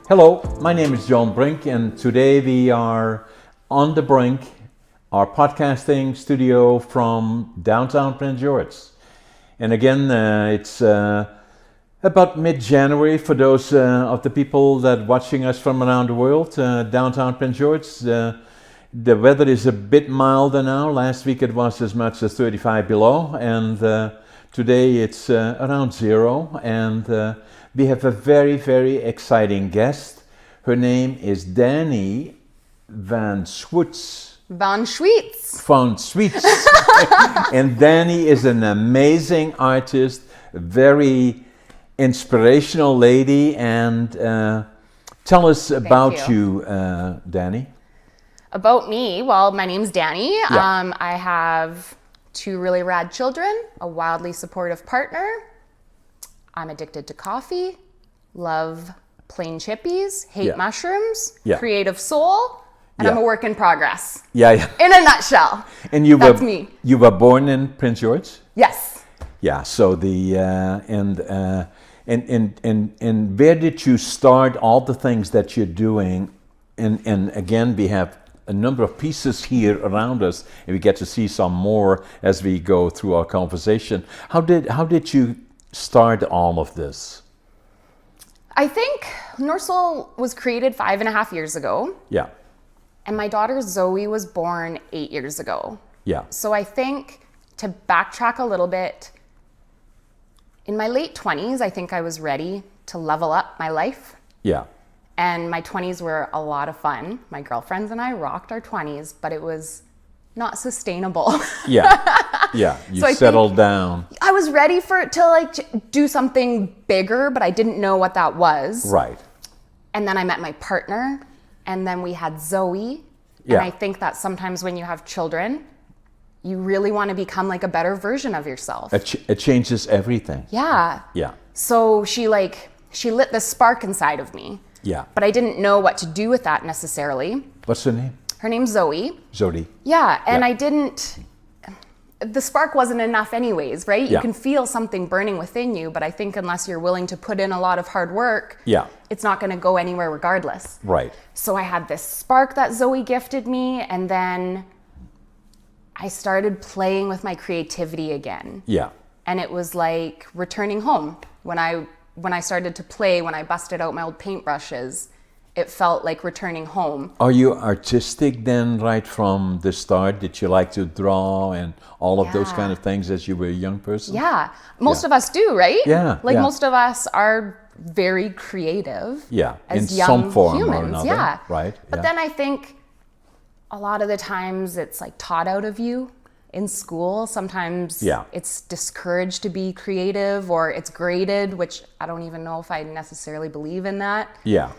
Hello, my name is John Brink, and today we are on the Brink, our podcasting studio from downtown Prince George. And again, it's about mid-January for those of the people that watching us from around the world. Downtown Prince George, the weather is a bit milder now. Last week it was as much as 35 below, and today it's around zero. And we have a very, very exciting guest. Her name is Dani VonShweetz. VonShweetz. VonShweetz. And Dani is an amazing artist, very inspirational lady. And tell us about you, Dani. About me, well, my name's Dani. Yeah. I have 2 really rad children, a wildly supportive partner. I'm addicted to coffee, love plain chippies, hate mushrooms, creative soul, and I'm a work in progress. Yeah. In a nutshell. And that's me. You were born in Prince George? Yes. Yeah. So and where did you start all the things that you're doing? And again, we have a number of pieces here around us, and we get to see some more as we go through our conversation. How did you start all of this? I think North Soul was created 5.5 years ago. Yeah. And my daughter Zoe was born 8 years ago. Yeah. So I think, to backtrack a little bit, in my late 20s, I think I was ready to level up my life. Yeah. And my 20s were a lot of fun. My girlfriends and I rocked our 20s, but it was not sustainable. Yeah. You so settled down. I was ready for it to do something bigger, but I didn't know what that was. Right. And then I met my partner, and then we had Zoe. And I think that sometimes when you have children, you really want to become like a better version of yourself. It changes everything. Yeah. Yeah. So she lit the spark inside of me. Yeah. But I didn't know what to do with that necessarily. What's her name? Her name's Zoe. Zoe. Yeah, and the spark wasn't enough anyways, right? You can feel something burning within you, but I think unless you're willing to put in a lot of hard work, it's not going to go anywhere regardless. Right. So I had this spark that Zoe gifted me, and then I started playing with my creativity again. Yeah. And it was like returning home. When I started to play, when I busted out my old paintbrushes, it felt like returning home. Are you artistic then right from the start? Did you like to draw and all of those kind of things as you were a young person? Yeah. Most of us do, right? Yeah. Most of us are very creative. Yeah. As in young some form humans. or another. Yeah. Right. But then I think a lot of the times it's like taught out of you in school. Sometimes it's discouraged to be creative, or it's graded, which I don't even know if I necessarily believe in that. Yeah.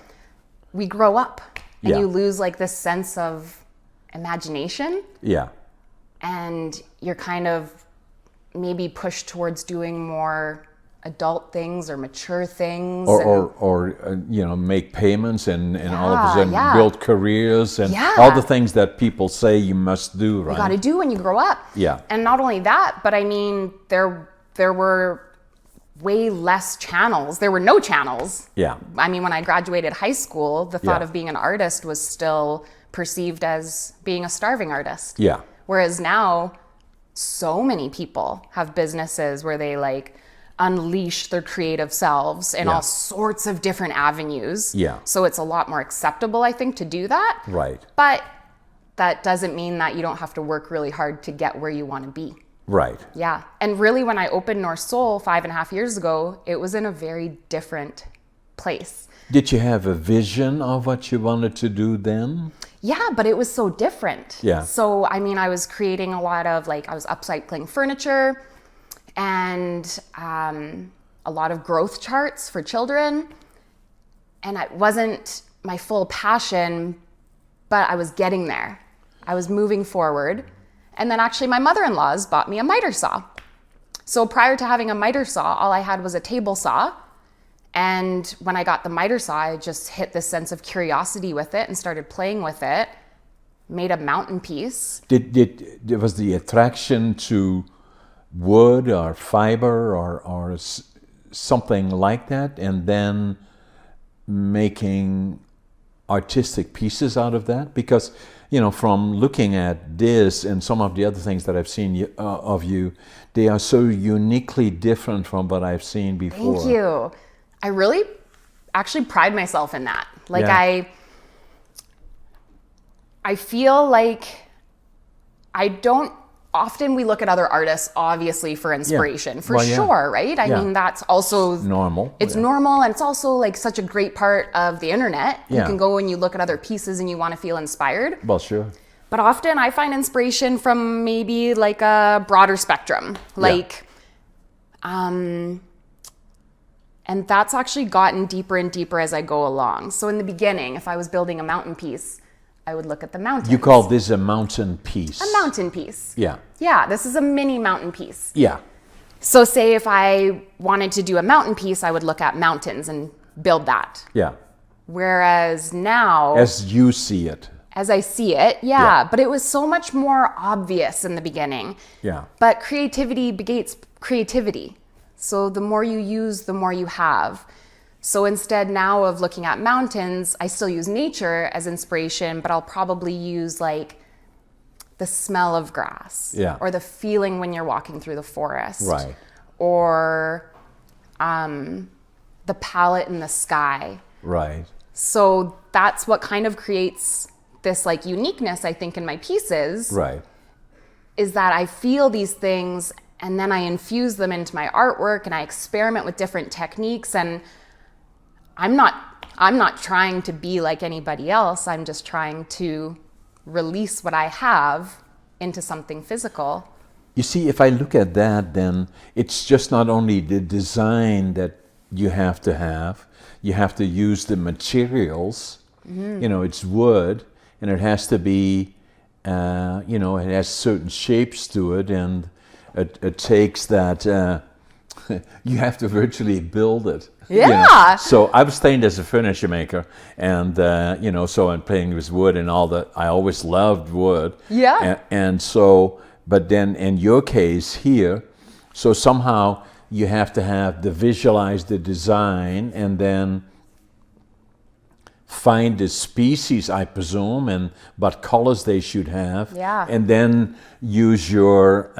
We grow up and you lose like this sense of imagination. Yeah. And you're kind of maybe pushed towards doing more adult things or mature things. Or make payments and all of a sudden build careers and all the things that people say you must do, right? You got to do when you grow up. Yeah. And not only that, but I mean, there were way less channels. There were no channels. Yeah. I mean, when I graduated high school, the thought of being an artist was still perceived as being a starving artist. Yeah. Whereas now, so many people have businesses where they unleash their creative selves in all sorts of different avenues. Yeah. So it's a lot more acceptable, I think, to do that. Right. But that doesn't mean that you don't have to work really hard to get where you want to be. Right. Yeah. And really, when I opened North Soul 5.5 years ago, it was in a very different place. Did you have a vision of what you wanted to do then? Yeah, but it was so different. Yeah. So, I mean, I was creating a lot of, I was upcycling furniture and a lot of growth charts for children. And it wasn't my full passion, but I was getting there. I was moving forward. And then actually my mother-in-law's bought me a miter saw. So prior to having a miter saw, all I had was a table saw. And when I got the miter saw, I just hit this sense of curiosity with it and started playing with it. Made a mountain piece. Was the attraction to wood or fiber or something like that, and then making artistic pieces out of that? Because, from looking at this and some of the other things that I've seen of you, they are so uniquely different from what I've seen before. Thank you. I really actually pride myself in that. Like, I feel like often we look at other artists, obviously, for inspiration, for sure, right? I mean, that's also normal. It's normal, and it's also like such a great part of the internet. You can go and you look at other pieces and you want to feel inspired. Well, sure. But often I find inspiration from maybe like a broader spectrum, and that's actually gotten deeper and deeper as I go along. So in the beginning, if I was building a mountain piece, I would look at the mountains. You call this a mountain piece? A mountain piece. Yeah. Yeah, this is a mini mountain piece. Yeah. So say if I wanted to do a mountain piece, I would look at mountains and build that. Yeah. Whereas now... As you see it. As I see it, but it was so much more obvious in the beginning. Yeah. But creativity begets creativity. So the more you use, the more you have. So instead now of looking at mountains, I still use nature as inspiration, but I'll probably use like the smell of grass. Or the feeling when you're walking through the forest. Right. Or the palette in the sky. Right. So that's what kind of creates this like uniqueness, I think, in my pieces. Right. Is that I feel these things and then I infuse them into my artwork and I experiment with different techniques, and I'm not trying to be like anybody else. I'm just trying to release what I have into something physical. You see, if I look at that, then it's just not only the design that you have to use the materials. It's wood, and it has to be, it has certain shapes to it, and it takes that, you have to virtually build it. Yeah. So I was trained as a furniture maker, and so I'm playing with wood and all that. I always loved wood. Yeah. And so, but then in your case here, so somehow you have to visualize the design and then find the species, I presume, and what colors they should have. Yeah. And then use your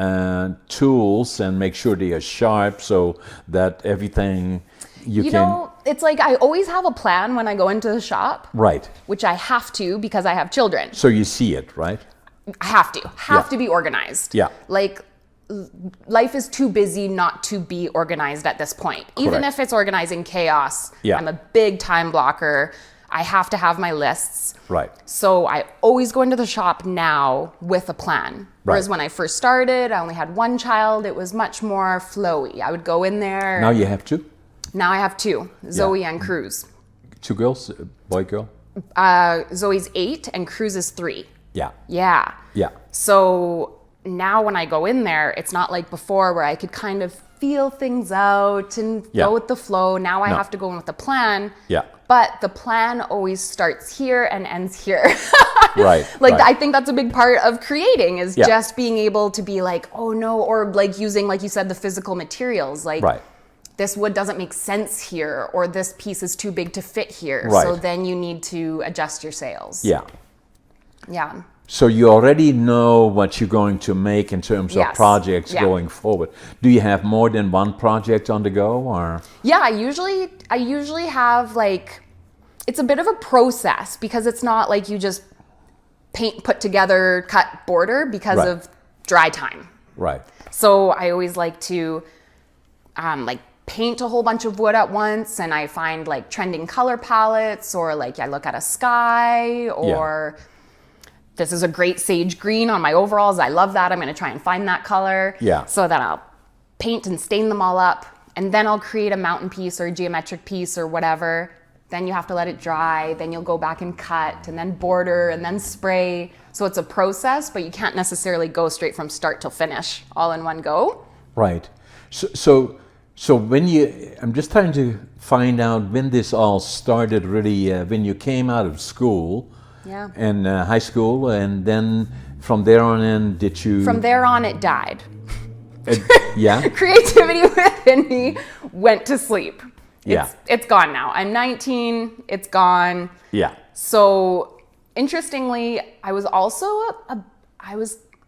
tools and make sure they are sharp so that everything you can... It's like I always have a plan when I go into the shop. Right. Which I have to because I have children. So you see it, right? I have to be organized. Yeah. Like, life is too busy not to be organized at this point. Correct. Even if it's organizing chaos, I'm a big time blocker. I have to have my lists. Right. So I always go into the shop now with a plan. Whereas when I first started, I only had one child. It was much more flowy. I would go in there. Now you have two? Now I have two, Zoe and Cruz. Two girls, boy, girl? Zoe's 8 and Cruz is 3. Yeah. Yeah. Yeah. So now when I go in there, it's not like before where I could kind of feel things out and go with the flow. Now I have to go in with a plan. Yeah. But the plan always starts here and ends here. Right. I think that's a big part of creating is just being able to be like, oh no, or like using, like you said, the physical materials. Like this wood doesn't make sense here, or this piece is too big to fit here. Right. So then you need to adjust your sails. Yeah. Yeah. So you already know what you're going to make in terms of projects going forward. Do you have more than one project on the go, or? Yeah, I usually have like, it's a bit of a process because it's not like you just paint, put together, cut, border because of dry time. Right. So I always like to paint a whole bunch of wood at once, and I find like trending color palettes, or like I look at a sky, or this is a great sage green on my overalls. I love that. I'm going to try and find that color. Yeah. So then I'll paint and stain them all up, and then I'll create a mountain piece or a geometric piece or whatever. Then you have to let it dry. Then you'll go back and cut, and then border, and then spray. So it's a process, but you can't necessarily go straight from start till finish all in one go. Right. So when I'm just trying to find out when this all started really, when you came out of school. Yeah. And high school, and then from there on in, did you... From there on, it died. Yeah? Creativity within me went to sleep. It's gone now. I'm 19. It's gone. Yeah. So interestingly, I was also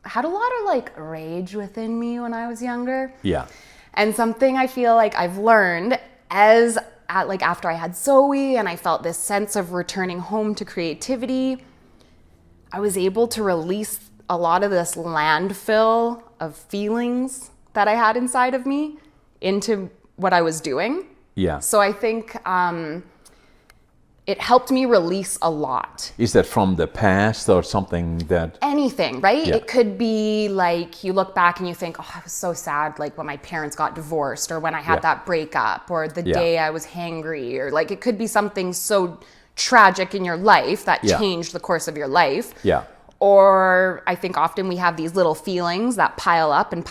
had a lot of like rage within me when I was younger. Yeah. And something I feel like I've learned after I had Zoe and I felt this sense of returning home to creativity, I was able to release a lot of this landfill of feelings that I had inside of me into what I was doing. Yeah. So I think it helped me release a lot. Is that from the past or something that... Anything, right? Yeah. It could be like you look back and you think, oh, I was so sad like when my parents got divorced or when I had that breakup or the day I was hangry, or like it could be something so tragic in your life that changed the course of your life. Yeah. Or I think often we have these little feelings that pile up, and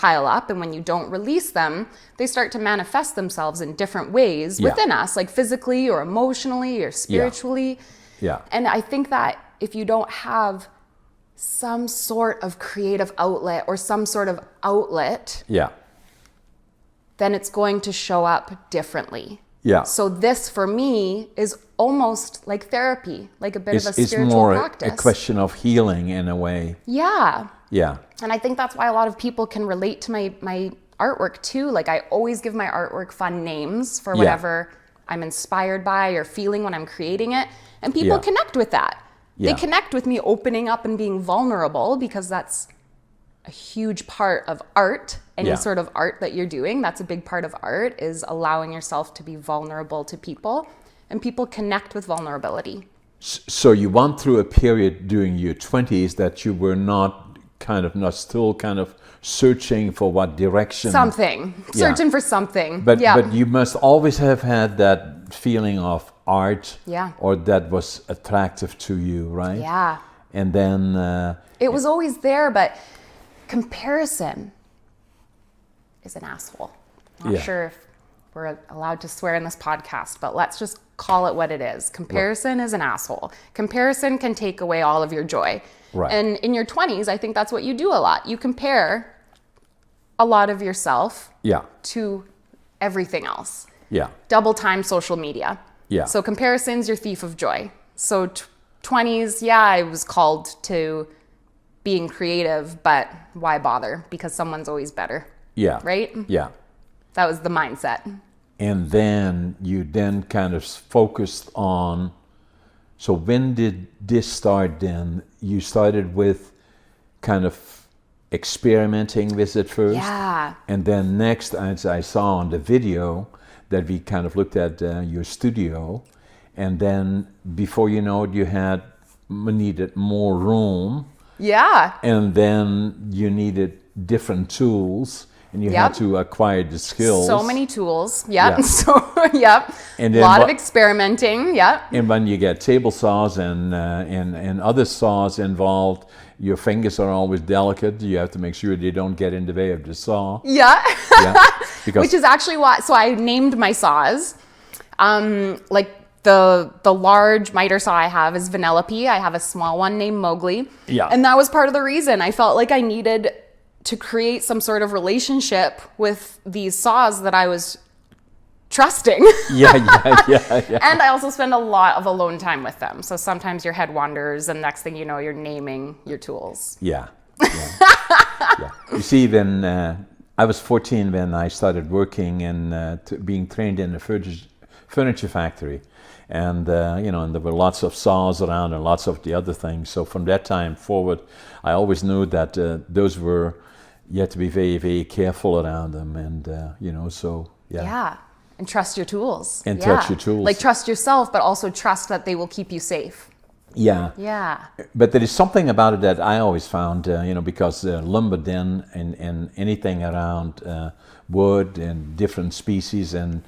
when you don't release them, they start to manifest themselves in different ways within us, like physically or emotionally or spiritually. Yeah. And I think that if you don't have some sort of creative outlet or some sort of outlet, then it's going to show up differently. Yeah. So this for me is almost like therapy, like a bit of a spiritual practice. It's more a question of healing in a way. Yeah. Yeah. And I think that's why a lot of people can relate to my artwork too. Like I always give my artwork fun names for whatever I'm inspired by or feeling when I'm creating it. And people connect with that. Yeah. They connect with me opening up and being vulnerable, because that's a huge part of art. Any sort of art that you're doing, that's a big part of art, is allowing yourself to be vulnerable to people. And people connect with vulnerability. So you went through a period during your 20s that you were still searching for what direction. Searching for something. But you must always have had that feeling of art, or that was attractive to you, right? Yeah. And then it was always there, but comparison is an asshole. I'm not sure if we're allowed to swear in this podcast, but let's just call it what it is. Comparison is an asshole. Comparison can take away all of your joy. Right. And in your 20s, I think that's what you do a lot. You compare a lot of yourself to everything else. Yeah. Double time social media. Yeah. So comparison's your thief of joy. So 20s, I was called to being creative, but why bother? Because someone's always better. Yeah. Right? Yeah. That was the mindset. And then you kind of focused on, so when did this start then? You started with kind of experimenting with it first? Yeah. And then next, as I saw on the video, that we kind of looked at your studio, and then before you know it, you needed more room. Yeah. And then you needed different tools. And you had to acquire the skills. So many tools. Yep. And a lot of experimenting. Yep. And when you get table saws and other saws involved, your fingers are always delicate. You have to make sure they don't get in the way of the saw. Yeah. Which is actually why. So I named my saws. Like the large miter saw I have is Vanellope. I have a small one named Mowgli. Yeah. And that was part of the reason I felt like I needed to create some sort of relationship with these saws that I was trusting. Yeah. And I also spend a lot of alone time with them. So sometimes your head wanders and next thing you know, you're naming your tools. Yeah. You see, when I was 14 when I started working and being trained in a furniture factory. And, and there were lots of saws around and lots of the other things. So from that time forward, I always knew that those were, you had to be very, very careful around them. And, Yeah. And trust your tools. And trust your tools. Like trust yourself, but also trust that they will keep you safe. Yeah. Yeah. But there is something about it that I always found, because lumber then and anything around wood and different species and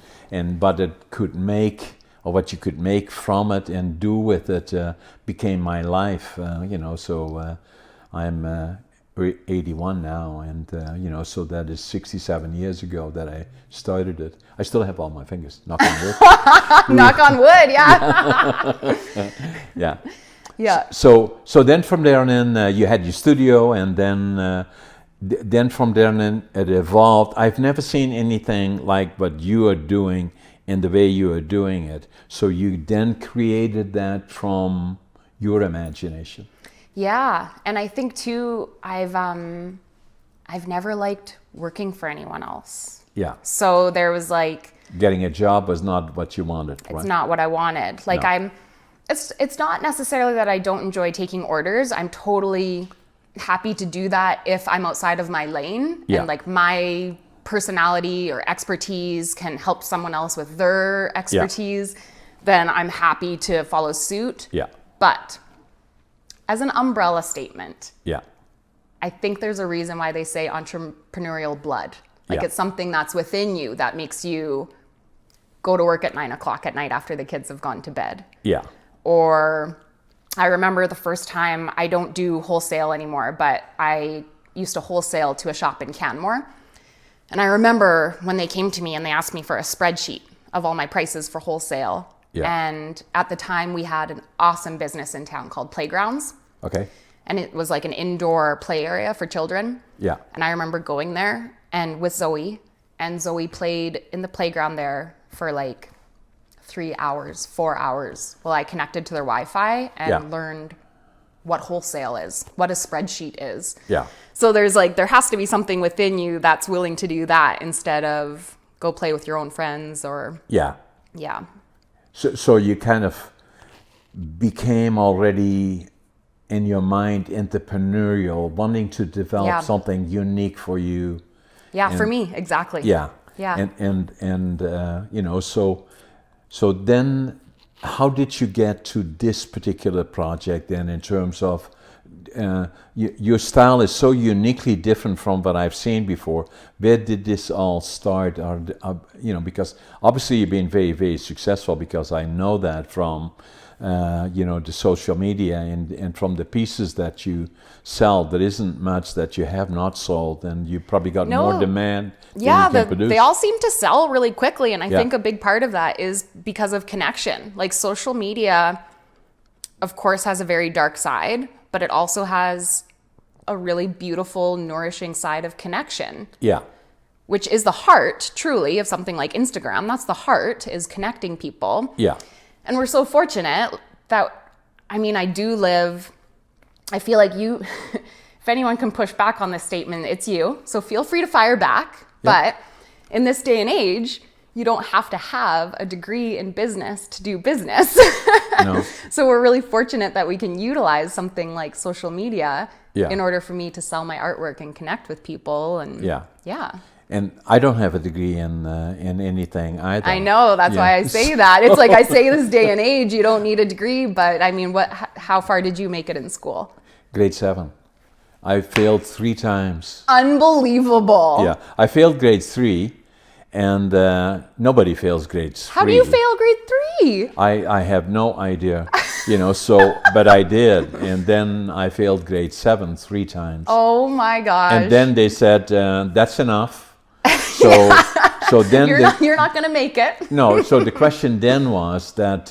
what it could make or what you could make from it and do with it became my life, so I'm 81 now, and so that is 67 years ago that I started it. I still have all my fingers, knock on wood. Knock on wood, yeah. Yeah. So then from there on in, you had your studio, and then from there on in, it evolved. I've never seen anything like what you are doing in the way you are doing it. So you then created that from your imagination. Yeah, and I think too, I've never liked working for anyone else. Yeah. So there was like, getting a job was not what you wanted, right? It's not what I wanted. Like No. It's not necessarily that I don't enjoy taking orders. I'm totally happy to do that if I'm outside of my lane and like my personality or expertise can help someone else with their expertise, then I'm happy to follow suit. Yeah. But as an umbrella statement, Yeah. I think there's a reason why they say entrepreneurial blood. Like it's something that's within you that makes you go to work at 9 o'clock at night after the kids have gone to bed. Yeah. Or I remember the first time, I don't do wholesale anymore, but I used to wholesale to a shop in Canmore. And I remember when they came to me and they asked me for a spreadsheet of all my prices for wholesale. Yeah. And at the time we had an awesome business in town called Playgrounds. Okay. And it was like an indoor play area for children. Yeah. And I remember going there and with Zoe, and Zoe played in the playground there for like 3 hours, 4 hours while I connected to their Wi-Fi and learned what wholesale is, what a spreadsheet is. Yeah. So there has to be something within you that's willing to do that instead of go play with your own friends or. Yeah. Yeah. So you kind of became already in your mind entrepreneurial, wanting to develop something unique for you. Yeah, for me, exactly. Yeah. Yeah. And you know, so then how did you get to this particular project then in terms of your style is so uniquely different from what I've seen before. Where did this all start? Or, you know, because obviously you've been very, very successful, because I know that from you know, the social media and from the pieces that you sell. There isn't much that you have not sold, and you probably got more demand than you can produce. They all seem to sell really quickly, and I think a big part of that is because of connection. Like social media, of course, has a very dark side, but it also has a really beautiful, nourishing side of connection. Yeah. Which is the heart, truly, of something like Instagram. That's the heart, is connecting people. Yeah. And we're so fortunate that, I mean, I feel like you, if anyone can push back on this statement, it's you. So feel free to fire back. But in this day and age, you don't have to have a degree in business to do business. No. So we're really fortunate that we can utilize something like social media in order for me to sell my artwork and connect with people. And yeah. And I don't have a degree in anything either. I know, that's why I say that. It's like I say this day and age, you don't need a degree, but I mean, how far did you make it in school? Grade 7. I failed 3 times. Unbelievable. Yeah, I failed grade 3, and nobody fails grade 3. How do you fail grade 3? I have no idea, you know, so, but I did. And then I failed grade 7 3 times. Oh my gosh. And then they said, that's enough. So then you're not going to make it. No. So the question then was that,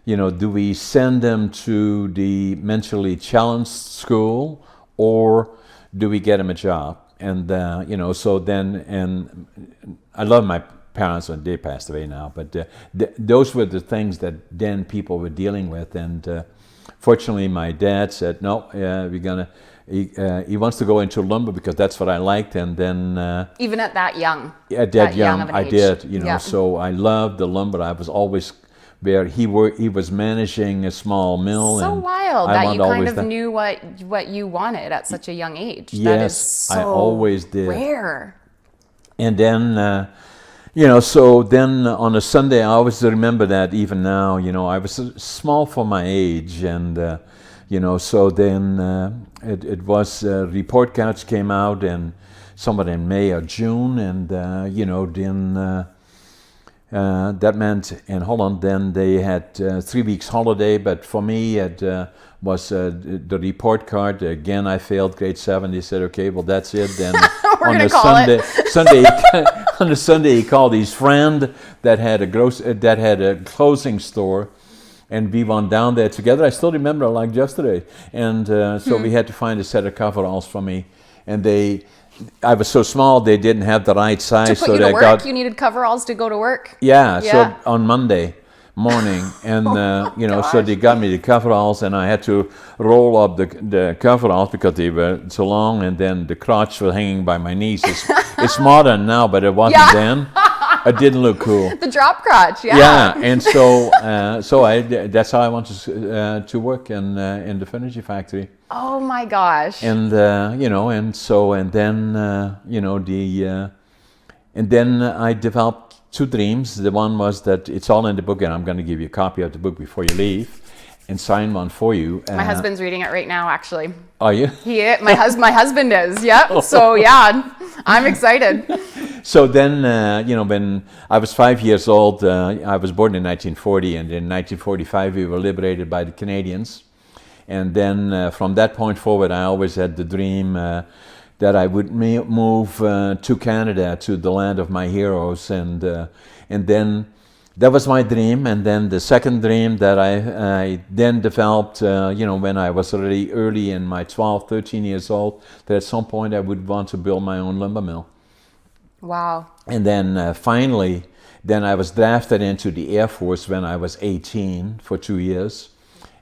you know, do we send them to the mentally challenged school, or do we get them a job? And you know, so then, and I love my parents, and they passed away now, but those were the things that then people were dealing with. And fortunately, my dad said, no, we're gonna. He wants to go into lumber because that's what I liked, and then even at that young, that young I did, you know. So I loved the lumber. I was always where he was managing a small mill. So and wild that you kind of knew what you wanted at such a young age. Yes, that is so I always did. Rare. And then. You know, so then on a Sunday, I always remember that even now, you know, I was small for my age, and you know, so then it was report cards came out, and somewhat in May or June, and you know, then that meant, and hold on, then they had 3 weeks holiday, but for me it was the report card. Again, I failed grade 7. They said, okay, well that's it. Then on a Sunday, he called his friend that had a clothing store. And we went down there together. I still remember like yesterday. And so we had to find a set of coveralls for me. And they I was so small they didn't have the right size. To put so you to they work, you needed coveralls to go to work? Yeah, so on Monday morning, and so they got me the coveralls, and I had to roll up the coveralls because they were so long, and then the crotch was hanging by my knees. It's modern now, but it wasn't then. It didn't look cool. The drop crotch, yeah. Yeah, and so that's how I wanted to work in the furniture factory. Oh my gosh. And and then I developed 2 dreams. The one was that it's all in the book, and I'm going to give you a copy of the book before you leave and sign one for you. My husband's reading it right now, actually. Are you? My husband is, yep. So yeah, I'm excited. So then, when I was 5 years old, I was born in 1940, and in 1945 we were liberated by the Canadians. And then from that point forward, I always had the dream that I would move to Canada, to the land of my heroes, and then that was my dream. And then the second dream that I then developed, when I was already early in my 12, 13 years old, that at some point I would want to build my own lumber mill. Wow. And then finally, I was drafted into the Air Force when I was 18 for 2 years.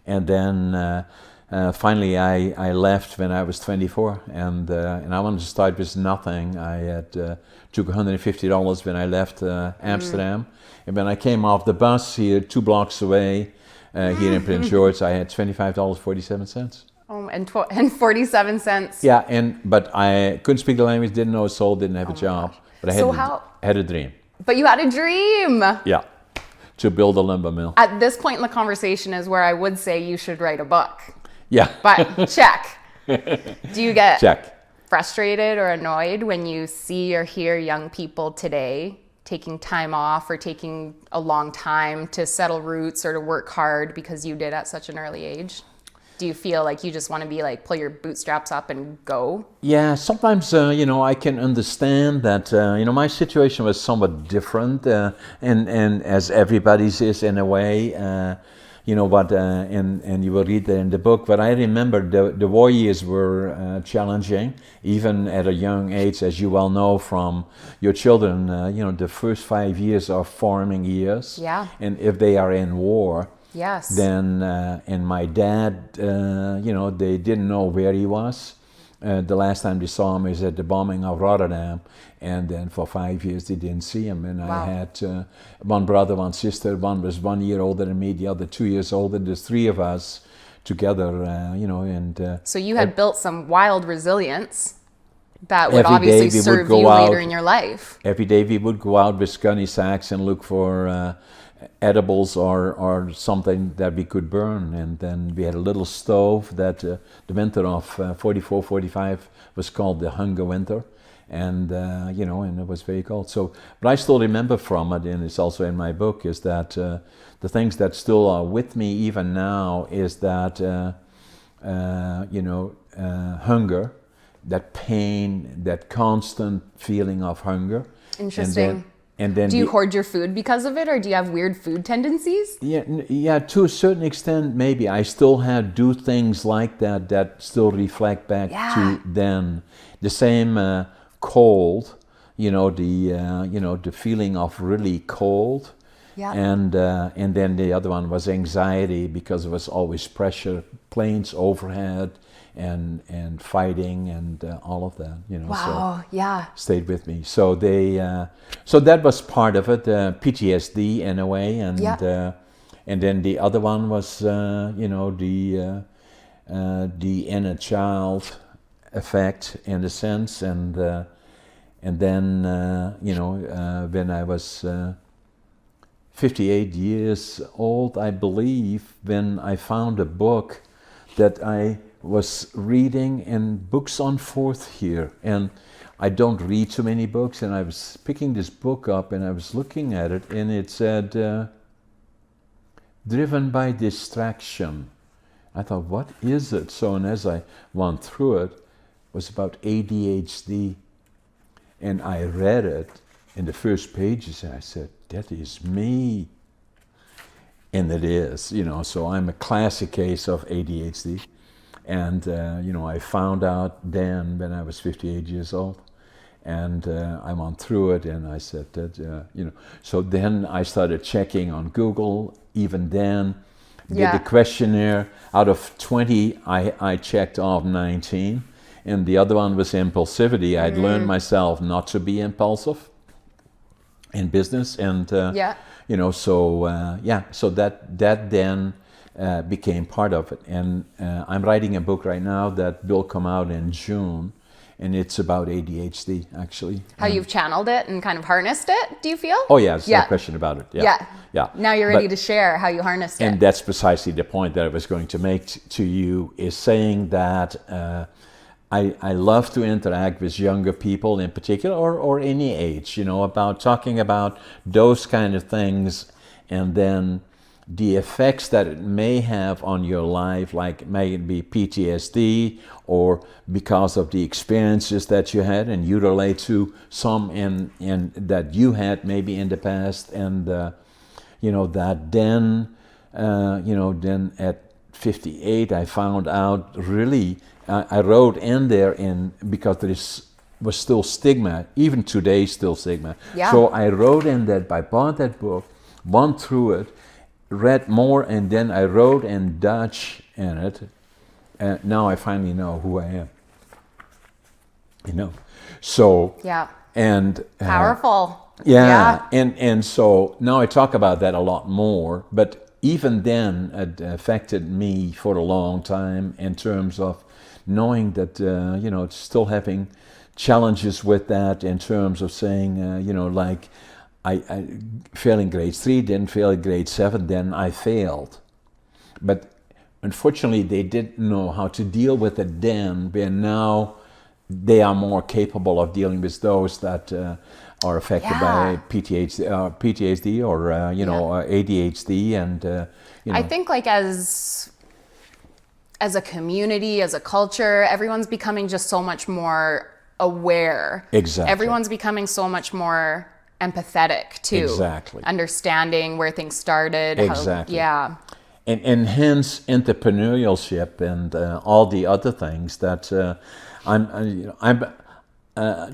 And then finally, I left when I was 24, and I wanted to start with nothing. I had took $150 when I left Amsterdam, and when I came off the bus here 2 blocks away, here in Prince George, I had $25.47. Oh, and 47 cents. Yeah, but I couldn't speak the language, didn't know a soul, didn't have a job, but I had a dream. But you had a dream. Yeah. To build a lumber mill. At this point in the conversation is where I would say you should write a book. Yeah. But check. Do you get check. frustrated or annoyed when you see or hear young people today taking time off or taking a long time to settle roots or to work hard because you did at such an early age? Do you feel like you just want to be like, pull your bootstraps up and go? Yeah, sometimes, I can understand that, my situation was somewhat different, and as everybody's is in a way, and you will read that in the book, but I remember the war years were challenging, even at a young age, as you well know from your children, the first 5 years are forming years. Yeah. And if they are in war, yes. Then, and my dad, they didn't know where he was. The last time they saw him is at the bombing of Rotterdam, and then for 5 years they didn't see him. And wow. I had one brother, one sister. One was 1 year older than me, the other 2 years older. There's 3 of us together, and... So you had built some wild resilience that would obviously serve you later in your life. Every day we would go out with gunny sacks and look for... edibles or something that we could burn, and then we had a little stove that the winter of 44, 45 was called the hunger winter, and and it was very cold. So, but I still remember from it, and it's also in my book, is that the things that still are with me even now is that hunger, that pain, that constant feeling of hunger. Interesting. And then do you hoard your food because of it, or do you have weird food tendencies? Yeah, to a certain extent, maybe. I still do things like that still reflect back to then. The same cold, the feeling of really cold. Yeah. And then the other one was anxiety, because there was always pressure, planes overhead, and fighting and all of that, Wow, so yeah. Stayed with me. So so that was part of it, PTSD in a way, and then the other one was, the inner child effect in a sense, and then when I was 58 years old, I believe, when I found a book that I was reading, and books on fourth here, and I don't read too many books, and I was picking this book up and I was looking at it, and it said driven by distraction. I thought, what is it? So, and as I went through it, was about ADHD, and I read it in the first pages, and I said, that is me. And it is, so I'm a classic case of ADHD. And, I found out then when I was 58 years old. And I went through it, and I said that, so then I started checking on Google. Even then, did the questionnaire. Out of 20, I checked off 19. And the other one was impulsivity. I'd learned myself not to be impulsive in business. And, so that then became part of it. And I'm writing a book right now that will come out in June. And it's about ADHD, actually. How you've channeled it and kind of harnessed it, do you feel? Oh, yeah, there's no question about it. Yeah. Now you're ready to share how you harnessed it. And that's precisely the point that I was going to make to you, is saying that I love to interact with younger people in particular, or any age, about talking about those kind of things, and then the effects that it may have on your life, like may it be PTSD, or because of the experiences that you had, and you relate to some in that you had maybe in the past, and that then then at 58 I found out really. I wrote in there because there was still stigma, even today still stigma. Yeah. So I wrote in that I bought that book, went through it, read more, and then I wrote in Dutch in it. And now I finally know who I am. So and powerful. And so now I talk about that a lot more. But even then, it affected me for a long time in terms of knowing that still having challenges with that, in terms of saying like. I failed in grade 3, didn't fail in grade 7, then I failed. But unfortunately, they didn't know how to deal with it then, but now they are more capable of dealing with those that are affected by PTSD or ADHD. And I think like as a community, as a culture, everyone's becoming just so much more aware. Exactly. Everyone's becoming so much more empathetic too. Exactly. Understanding where things started. Exactly. And hence entrepreneurship and all the other things that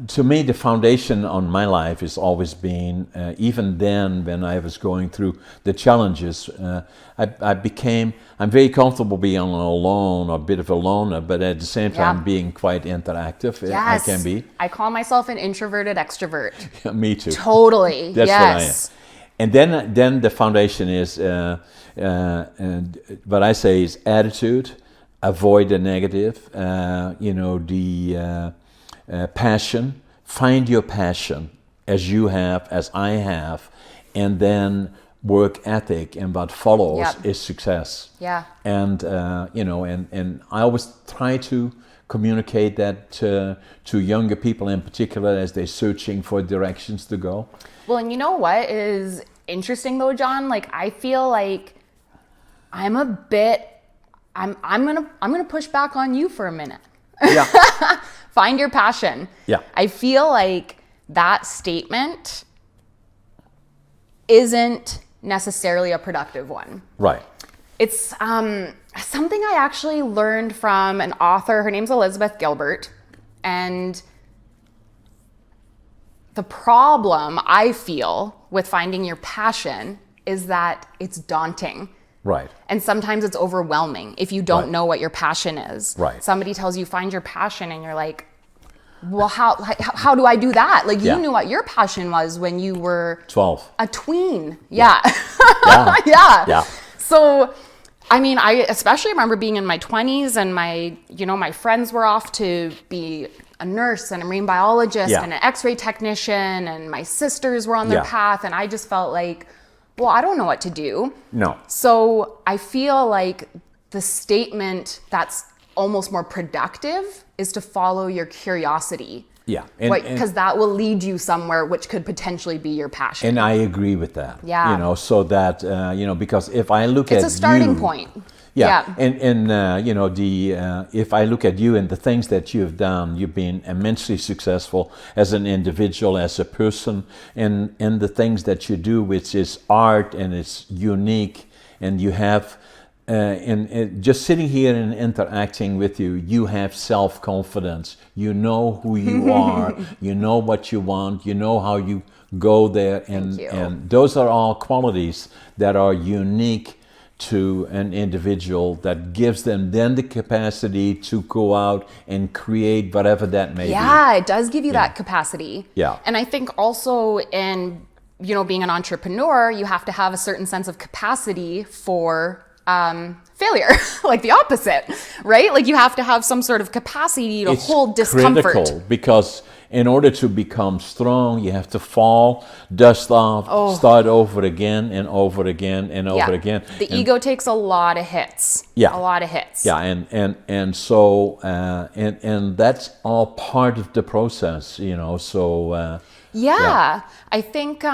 to me, the foundation on my life has always been, even then when I was going through the challenges, I'm very comfortable being alone, a bit of a loner, but at the same time being quite interactive. I can be. I call myself an introverted extrovert. Me too. Totally. That's what I am. And then the foundation is, and what I say is attitude, avoid the negative, passion, find your passion as you have, as I have, and then work ethic, and what follows is success. Yeah. And and I always try to communicate that to younger people in particular as they're searching for directions to go. Well, and you know what is interesting though, John? Like I feel like I'm gonna push back on you for a minute. Yeah. Find your passion. Yeah. I feel like that statement isn't necessarily a productive one. Right. It's something I actually learned from an author. Her name's Elizabeth Gilbert. And the problem I feel with finding your passion is that it's daunting. Right. And sometimes it's overwhelming if you don't know what your passion is. Right. Somebody tells you find your passion and you're like, well, how do I do that? Like you knew what your passion was when you were 12. A tween. Yeah. Yeah. So, I mean, I especially remember being in my 20s and my friends were off to be a nurse and a marine biologist and an x-ray technician, and my sisters were on their path, and I just felt like, well, I don't know what to do. No. So I feel like the statement that's almost more productive is to follow your curiosity. Yeah. Because that will lead you somewhere which could potally be your passion. And I agree with that. Yeah. So that, because if I look at you... It's a starting point. Yeah. And if I look at you and the things that you've done, you've been immensely successful as an individual, as a person, and the things that you do, which is art and it's unique, and you have and just sitting here and interacting with you, you have self-confidence. You know who you are. You know what you want. You know how you go there. And those are all qualities that are unique to an individual, that gives them then the capacity to go out and create whatever that may be. Yeah, it does give you that capacity. Yeah. And I think also in, being an entrepreneur, you have to have a certain sense of capacity for failure, like the opposite, right? Like you have to have some sort of capacity to hold discomfort. It's critical, because in order to become strong, you have to fall, dust off, start over again and over again and over again. The ego takes a lot of hits. Yeah. A lot of hits. Yeah, and so that's all part of the process, so I think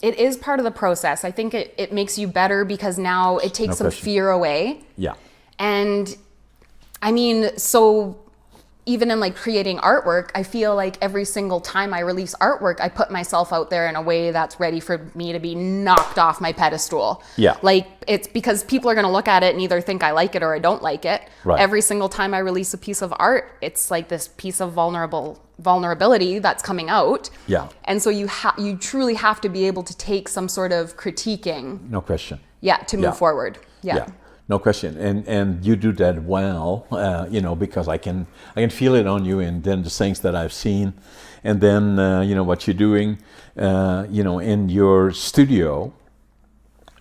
it is part of the process. I think it makes you better, because now it takes some fear away. Yeah. And I mean, so even in like creating artwork, I feel like every single time I release artwork, I put myself out there in a way that's ready for me to be knocked off my pedestal. Yeah. Like, it's because people are going to look at it and either think I like it or I don't like it. Right. Every single time I release a piece of art, it's like this piece of vulnerability that's coming out. Yeah. And so you truly have to be able to take some sort of critiquing. No question. Yeah, to move forward. Yeah. No question, and you do that well, because I can feel it on you, and then the things that I've seen, and then what you're doing, in your studio.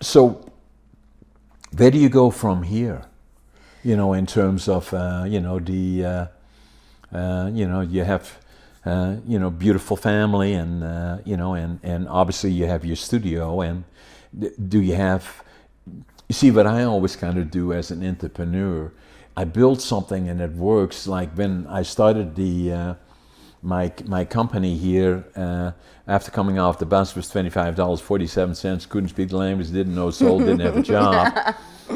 So, where do you go from here? In terms of you have beautiful family, and and obviously you have your studio, and do you have? You see, what I always kind of do as an entrepreneur, I build something and it works. Like when I started my company here, after coming off the bus, was $25.47, couldn't speak the language, didn't know soul, didn't have a job.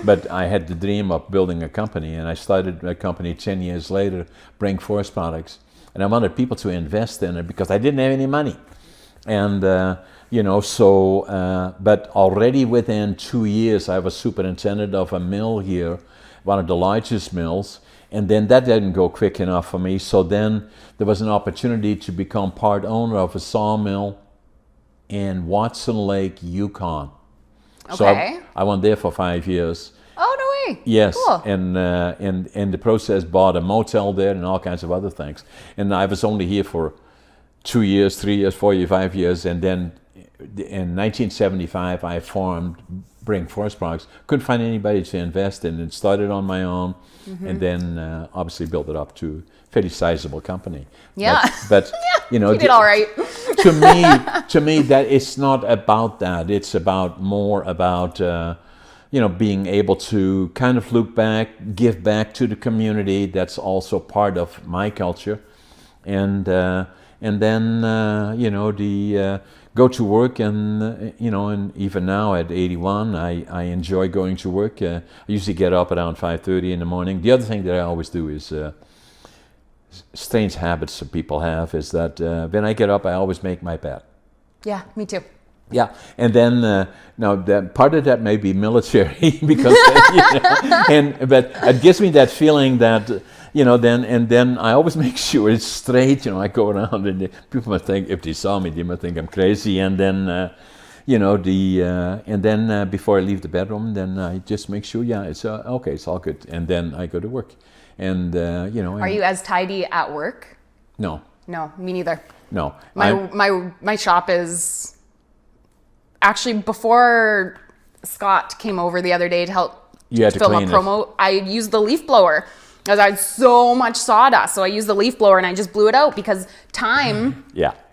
But I had the dream of building a company, and I started a company 10 years later, Brink Forest Products. And I wanted people to invest in it because I didn't have any money. And but already within 2 years, I was superintendent of a mill here, one of the largest mills, and then that didn't go quick enough for me. So then there was an opportunity to become part owner of a sawmill in Watson Lake, Yukon. Okay. So I went there for 5 years. Oh, no way. Yes, cool. And in the process bought a motel there and all kinds of other things. And I was only here for 2 years, 3 years, 4 years, 5 years, and then in 1975 I formed Brink Forest Products. Couldn't find anybody to invest in, and started on my own, and then obviously built it up to a fairly sizable company. Yeah, but you did all right. to me, that it's not about that. It's more about being able to kind of look back, give back to the community. That's also part of my culture, and then go to work, and and even now at 81, I enjoy going to work. I usually get up around 5:30 in the morning. The other thing that I always do is strange habits that people have is that when I get up, I always make my bed. Yeah, me too. Yeah, and then now that part of that may be military because but it gives me that feeling that then I always make sure it's straight. I go around and people might think, if they saw me, they might think I'm crazy. And then before I leave the bedroom, then I just make sure it's okay, it's all good, and then I go to work. And Are you as tidy at work? No. No, me neither. No. My shop is. Actually, before Scott came over the other day to help film a promo, I used the leaf blower because I had so much sawdust. So I used the leaf blower and I just blew it out, because time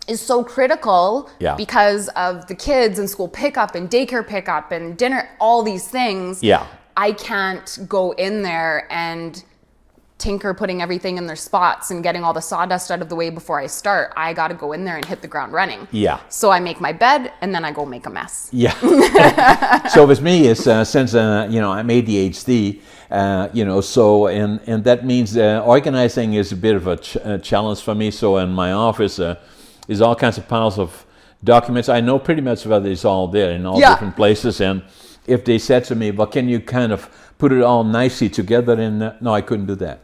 is so critical because of the kids and school pickup and daycare pickup and dinner, all these things. Yeah. I can't go in there and tinker putting everything in their spots and getting all the sawdust out of the way before I start. I got to go in there and hit the ground running. Yeah. So I make my bed and then I go make a mess. Yeah. So with me is since I'm ADHD, so and that means organizing is a bit of a challenge for me. So in my office is all kinds of piles of documents. I know pretty much what is all there in all different places, and if they said to me, well, can you kind of put it all nicely together? And no, I couldn't do that.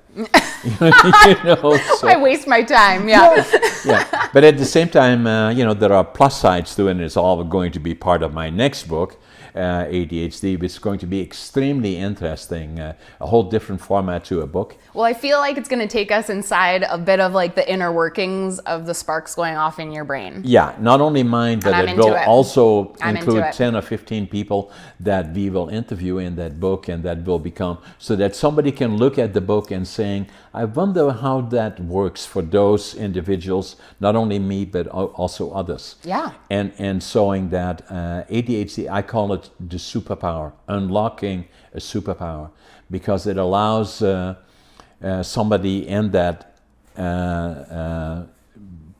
I waste my time. Yeah. Yeah. But at the same time, there are plus sides to it, and it's all going to be part of my next book, ADHD, which is going to be extremely interesting, a whole different format to a book. Well, I feel like it's going to take us inside a bit of like the inner workings of the sparks going off in your brain. Yeah, not only mine, but it will also include 10 or 15 people that we will interview in that book, and that will become, so that somebody can look at the book and saying, I wonder how that works for those individuals, not only me, but also others. Yeah. And showing that ADHD, I call it the superpower, unlocking a superpower, because it allows somebody in that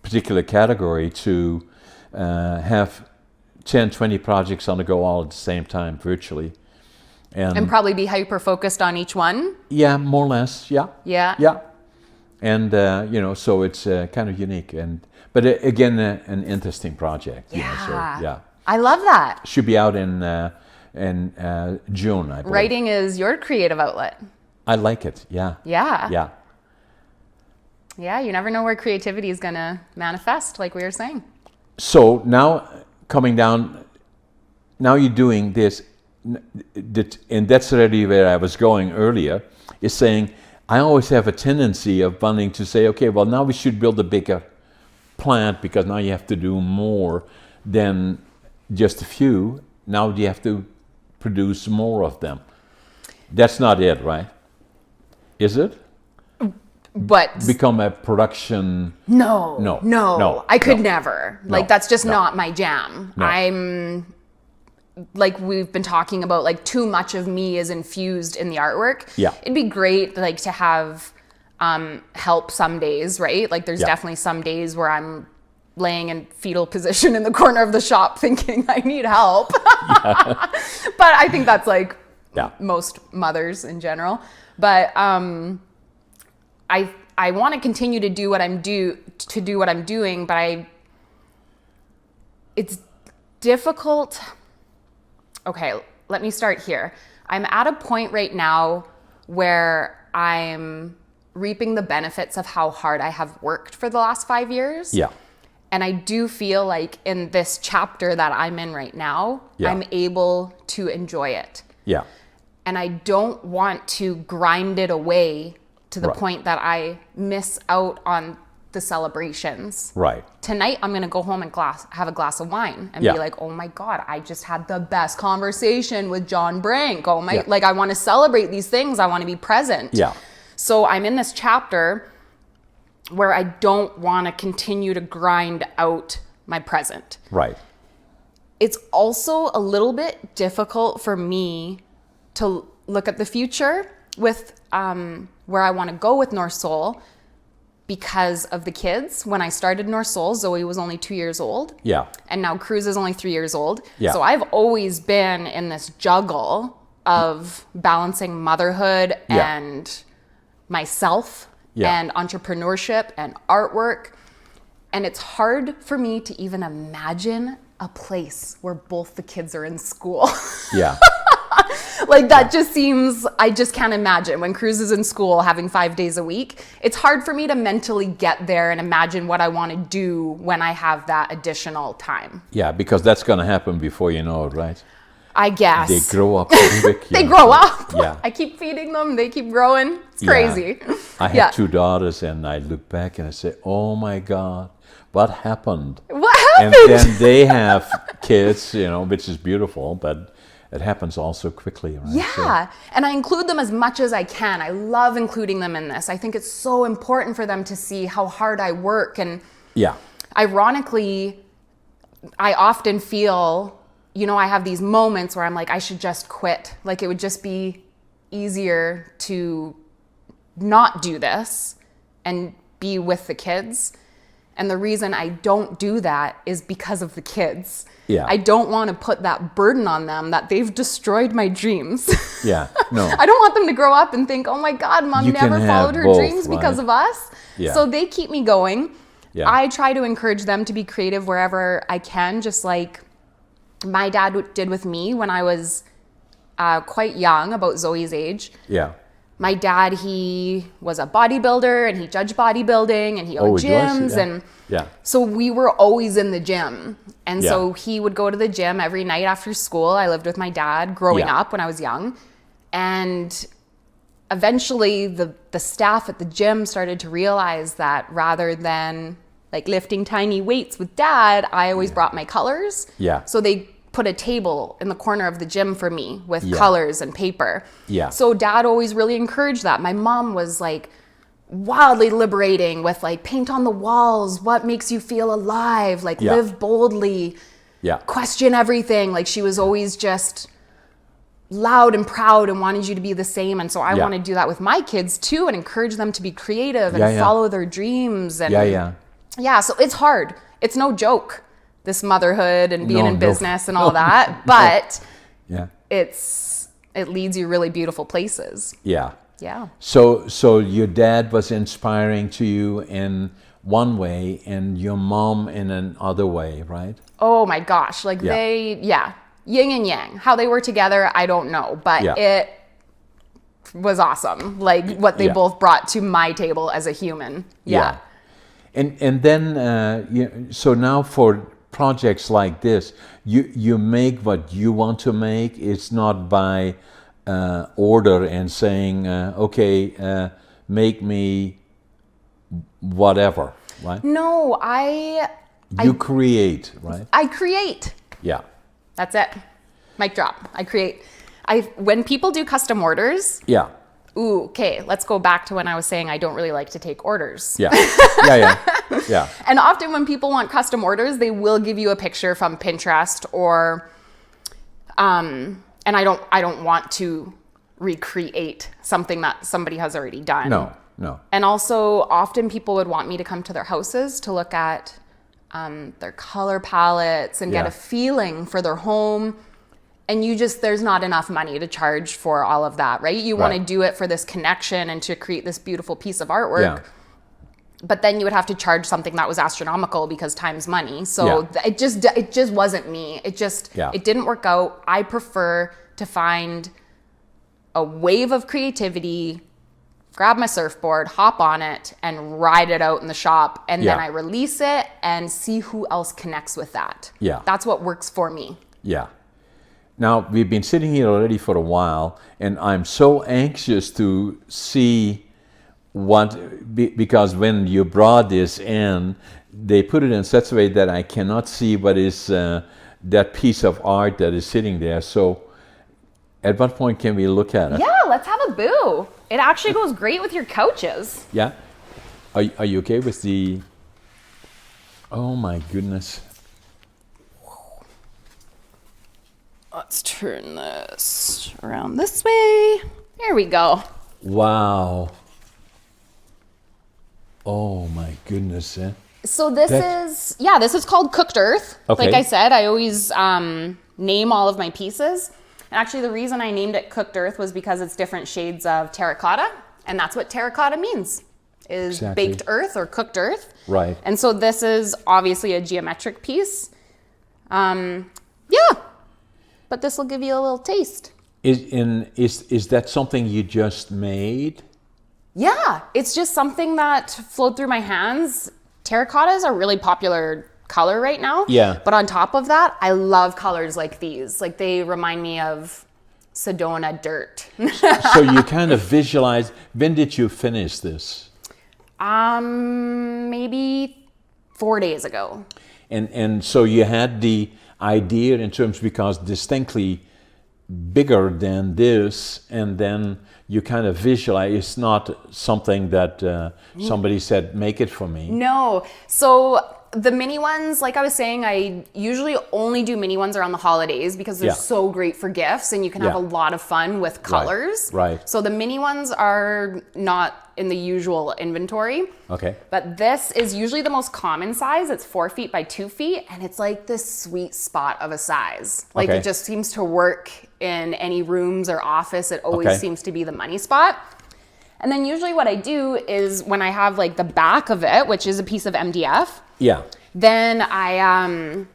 particular category to have 10, 20 projects on the go all at the same time, virtually. And probably be hyper-focused on each one? Yeah, more or less, yeah. Yeah? Yeah. And, so it's kind of unique. But again, an interesting project. Yeah. Yeah. I love that. Should be out in June, I believe. Writing is your creative outlet. I like it, yeah. Yeah. Yeah. Yeah, you never know where creativity is going to manifest, like we were saying. So now, coming down, now you're doing this, and that's already where I was going earlier, is saying, I always have a tendency of wanting to say, okay, well, now we should build a bigger plant, because now you have to do more than just a few. Now you have to produce more of them. That's not it, right? Is it? But become a production? No. I could never. Like, that's just not my jam. No. I'm, like we've been talking about, like too much of me is infused in the artwork. Yeah. It'd be great, like, to have help some days, right? Like, there's definitely some days where I'm laying in fetal position in the corner of the shop thinking I need help. But I think that's like most mothers in general. But I want to continue to do what I'm doing, but it's difficult. Okay, let me start here. I'm at a point right now where I'm reaping the benefits of how hard I have worked for the last 5 years. Yeah. And I do feel like in this chapter that I'm in right now, I'm able to enjoy it. Yeah. And I don't want to grind it away to the point that I miss out on the celebrations. Right. Tonight, I'm going to go home and have a glass of wine and be like, oh my God, I just had the best conversation with John Brink. Like, I want to celebrate these things. I want to be present. Yeah. So I'm in this chapter where I don't want to continue to grind out my present. Right. It's also a little bit difficult for me to look at the future with where I want to go with North Soul because of the kids. When I started North Soul, Zoe was only 2 years old. Yeah. And now Cruz is only 3 years old. Yeah. So I've always been in this juggle of balancing motherhood and myself and entrepreneurship and artwork. And it's hard for me to even imagine a place where both the kids are in school. Yeah. Like, that just seems, I just can't imagine when Cruz is in school having 5 days a week. It's hard for me to mentally get there and imagine what I want to do when I have that additional time. Yeah, because that's going to happen before you know it, right? I guess. They grow up quick. They grow up. Yeah. I keep feeding them. They keep growing. It's crazy. I have 2 daughters, and I look back and I say, oh my God, what happened? What happened? And then they have kids, which is beautiful, but it happens all so quickly, right? Yeah. And I include them as much as I can. I love including them in this. I think it's so important for them to see how hard I work. And ironically, I often feel, I have these moments where I'm like, I should just quit. Like, it would just be easier to not do this and be with the kids. And the reason I don't do that is because of the kids. Yeah. I don't want to put that burden on them that they've destroyed my dreams. Yeah, no. I don't want them to grow up and think, oh my God, Mom never followed her dreams because of us. Yeah. So they keep me going. Yeah. I try to encourage them to be creative wherever I can, just like my dad did with me when I was quite young, about Zoe's age. Yeah. My dad, he was a bodybuilder and he judged bodybuilding and he owned gyms. And so we were always in the gym. And so he would go to the gym every night after school. I lived with my dad growing up when I was young. And eventually the staff at the gym started to realize that rather than like lifting tiny weights with dad, I always brought my colors. Yeah. So they put a table in the corner of the gym for me with colors and paper. Yeah. So dad always really encouraged that. My mom was like wildly liberating with like paint on the walls, what makes you feel alive, like live boldly, question everything. Like she was always just loud and proud and wanted you to be the same. And so I want to do that with my kids too and encourage them to be creative and follow their dreams. And so it's hard. It's no joke, this motherhood and being in business and all that, but it leads you really beautiful places. Yeah. Yeah. So your dad was inspiring to you in one way and your mom in another way, right? Oh my gosh. Like they, yin and yang. How they were together, I don't know, but it was awesome. Like what they both brought to my table as a human. Yeah. And then, so now for projects like this, you make what you want to make. It's not by order and saying, okay, make me whatever, right? No, You create, right? I create. Yeah. That's it. Mic drop. I create. When people do custom orders. Yeah. Ooh, okay. Let's go back to when I was saying I don't really like to take orders. Yeah. Yeah. And often when people want custom orders, they will give you a picture from Pinterest or, and I don't want to recreate something that somebody has already done. No. And also often people would want me to come to their houses to look at their color palettes and get a feeling for their home. And there's not enough money to charge for all of that, right? You want to do it for this connection and to create this beautiful piece of artwork. Yeah. But then you would have to charge something that was astronomical because time's money. So it just wasn't me. It didn't work out. I prefer to find a wave of creativity, grab my surfboard, hop on it, and ride it out in the shop. And then I release it and see who else connects with that. Yeah. That's what works for me. Yeah. Now, we've been sitting here already for a while, and I'm so anxious to see because when you brought this in, they put it in such a way that I cannot see what is that piece of art that is sitting there. So at what point can we look at it? Yeah, let's have a boo. It actually goes great with your couches. Yeah? Are you okay with the... Oh my goodness. Let's turn this around this way. There we go. Wow. Oh my goodness. So this is called Cooked Earth. Okay. Like I said, I always name all of my pieces. And actually the reason I named it Cooked Earth was because it's different shades of terracotta. And that's what terracotta means, is baked earth or cooked earth. Right. And so this is obviously a geometric piece. But this will give you a little taste. Is that something you just made? Yeah, it's just something that flowed through my hands. Terracotta is a really popular color right now. Yeah. But on top of that, I love colors like these. Like they remind me of Sedona dirt. So you kind of visualize, when did you finish this? Maybe 4 days ago. And so you had the idea in terms, because distinctly bigger than this, and then you kind of visualize, it's not something that somebody said, make it for me. No. So the mini ones, like I was saying, I usually only do mini ones around the holidays because they're so great for gifts and you can have a lot of fun with colors. Right. So the mini ones are not in the usual inventory. Okay. But this is usually the most common size. It's 4 feet by 2 feet and it's like this sweet spot of a size. Like it just seems to work in any rooms or office. It always seems to be the money spot. And then usually what I do is when I have like the back of it, which is a piece of MDF, then I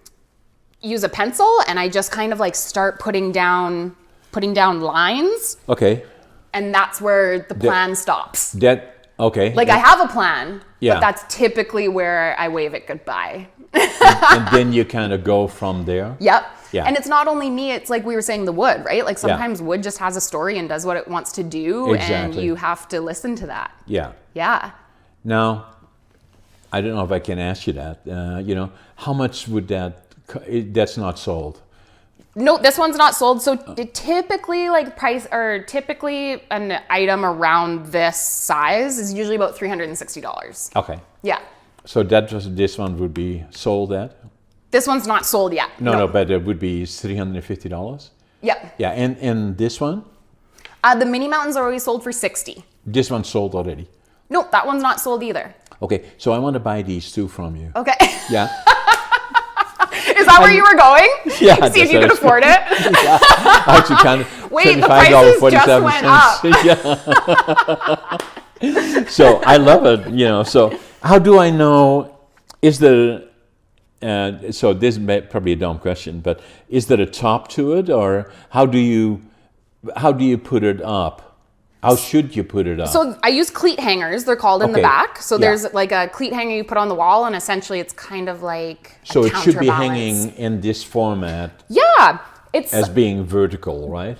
use a pencil and I just kind of like start putting down putting down lines. Okay. And that's where the plan stops. Okay. Like I have a plan, yeah. but that's typically where I wave it goodbye. and then you kind of go from there. Yep. Yeah. And it's not only me, it's like we were saying the wood, right? Like sometimes wood just has a story and does what it wants to do. Exactly. And you have to listen to that. Yeah. Yeah. Now, I don't know if I can ask you that. How much would that's not sold? No, this one's not sold. So typically typically an item around this size is usually about $360. Okay. Yeah. So this one would be sold at? This one's not sold yet. No, but it would be $350? Yeah. Yeah, and this one? The mini mountains are always sold for $60. This one's sold already? No, that one's not sold either. Okay, so I want to buy these two from you. Okay. Yeah. Is that where you were going? Yeah. See if you could afford it? Yeah. Actually, kind of. Wait, the prices just went up. Yeah. So I love it, So how do I know, is there, so this is probably a dumb question, but is there a top to it, or how do you put it up? How should you put it up? So I use cleat hangers, they're called in the back. So there's like a cleat hanger you put on the wall, and essentially it's kind of like so it should be hanging in this format. Yeah. It's as being vertical, right?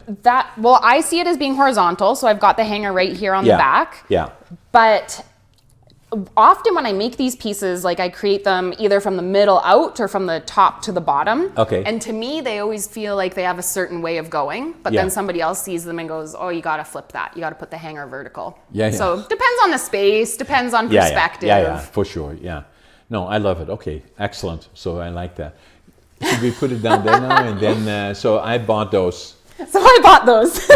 Well, I see it as being horizontal, so I've got the hanger right here on the back. Yeah. But often when I make these pieces, like I create them either from the middle out or from the top to the bottom. Okay. And to me, they always feel like they have a certain way of going, but then somebody else sees them and goes, oh, you got to flip that. You got to put the hanger vertical. Yeah. So depends on the space, depends on perspective. Yeah, for sure. Yeah. No, I love it. Okay, excellent. So I like that. Should we put it down there now? And then, so I bought those. So I bought those. These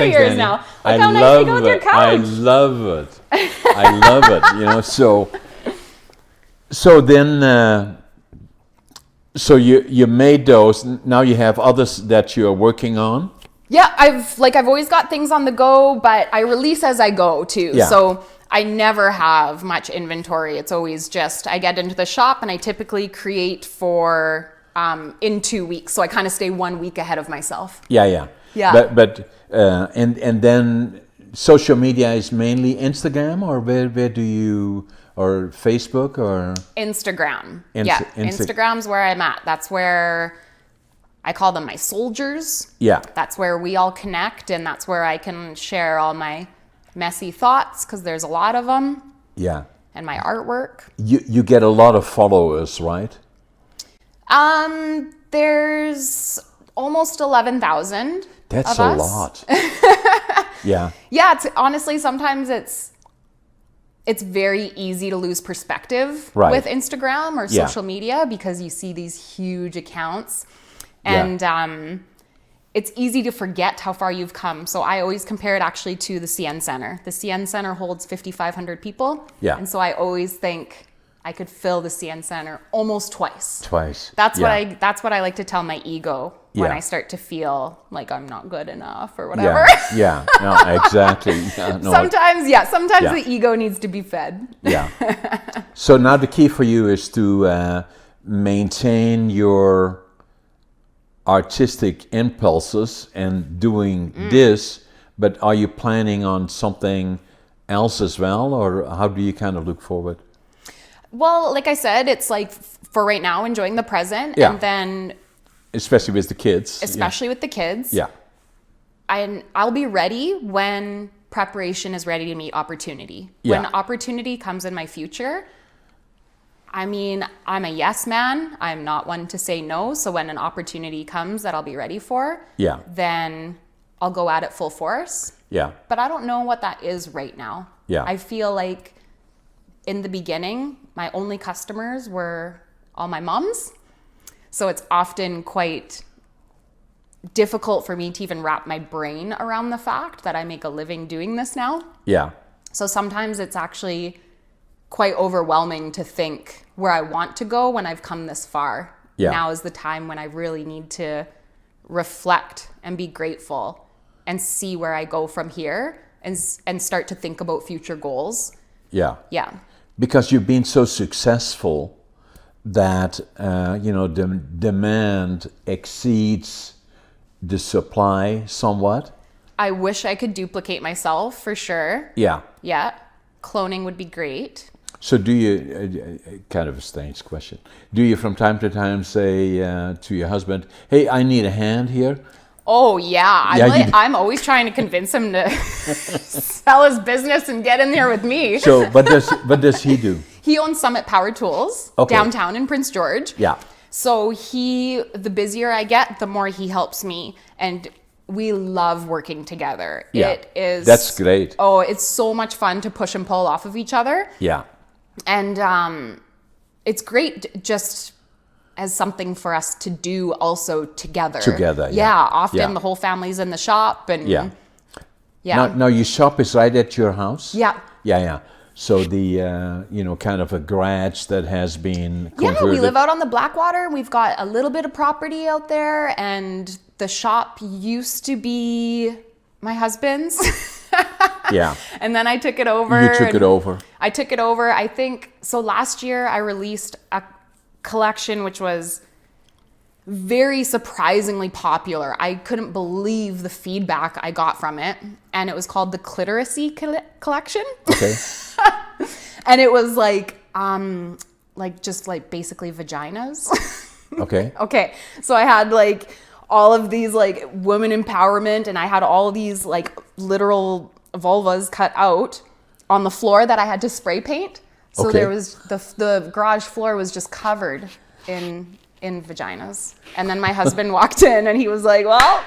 are yours Danny. now. Look how nice they go with your couch. I love it. I love it. So then, so you made those. Now you have others that you are working on. Yeah, I've always got things on the go, but I release as I go too. Yeah. So I never have much inventory. It's always just I get into the shop and I typically create for in 2 weeks. So I kind of stay 1 week ahead of myself. Yeah. But and then social media is mainly Instagram, or where do you, or Facebook, or Instagram? Instagram's where I'm at. That's where I call them my soldiers. Yeah. That's where we all connect, and that's where I can share all my messy thoughts, because there's a lot of them. Yeah. And my artwork. You get a lot of followers, right? There's almost 11,000. That's a lot. Yeah. Yeah, honestly, sometimes it's very easy to lose perspective with Instagram or social media, because you see these huge accounts, and it's easy to forget how far you've come. So I always compare it actually to the CN Center. The CN Center holds 5,500 people. Yeah. And so I always think I could fill the CN Center almost twice. That's what I like to tell my ego when I start to feel like I'm not good enough or whatever. Yeah. No, exactly. Sometimes the ego needs to be fed. Yeah. So now the key for you is to maintain your artistic impulses and doing this, but are you planning on something else as well, or how do you kind of look forward? Well, like I said, it's like for right now, enjoying the present, and then especially with the kids. With the kids. Yeah. I'll be ready when preparation is ready to meet opportunity. Yeah. When opportunity comes in my future, I mean, I'm a yes man. I'm not one to say no. So when an opportunity comes that I'll be ready for, then I'll go at it full force. Yeah. But I don't know what that is right now. Yeah. I feel like in the beginning, my only customers were all my moms. So it's often quite difficult for me to even wrap my brain around the fact that I make a living doing this now. Yeah. So sometimes it's actually quite overwhelming to think where I want to go when I've come this far. Yeah. Now is the time when I really need to reflect and be grateful and see where I go from here, and start to think about future goals. Yeah. Yeah. Because you've been so successful that the demand exceeds the supply somewhat? I wish I could duplicate myself for sure. Yeah. Yeah. Cloning would be great. So do you, kind of a strange question, do you from time to time say to your husband, hey, I need a hand here? Oh, yeah. I'm always trying to convince him to sell his business and get in there with me. So, what does he do? He owns Summit Power Tools downtown in Prince George. Yeah. So the busier I get, the more he helps me. And we love working together. Yeah. It is. That's great. Oh, it's so much fun to push and pull off of each other. Yeah. And it's great just as something for us to do also together. Together, yeah. yeah. Often the whole family's in the shop. And yeah. Yeah. Now your shop is right at your house? Yeah. Yeah. So the, kind of a garage that has been converted. Yeah, we live out on the Blackwater. We've got a little bit of property out there, and the shop used to be my husband's. Yeah. And then I took it over. You took it over. I took it over. I think, so last year I released a collection which was very surprisingly popular. I couldn't believe the feedback I got from it. And it was called the Cliteracy Collection. Okay. And it was just basically vaginas. Okay. Okay. So I had all of these women empowerment, and I had all these literal vulvas cut out on the floor that I had to spray paint. So Okay. there was the garage floor was just covered in vaginas. And then my husband walked in and he was like, well,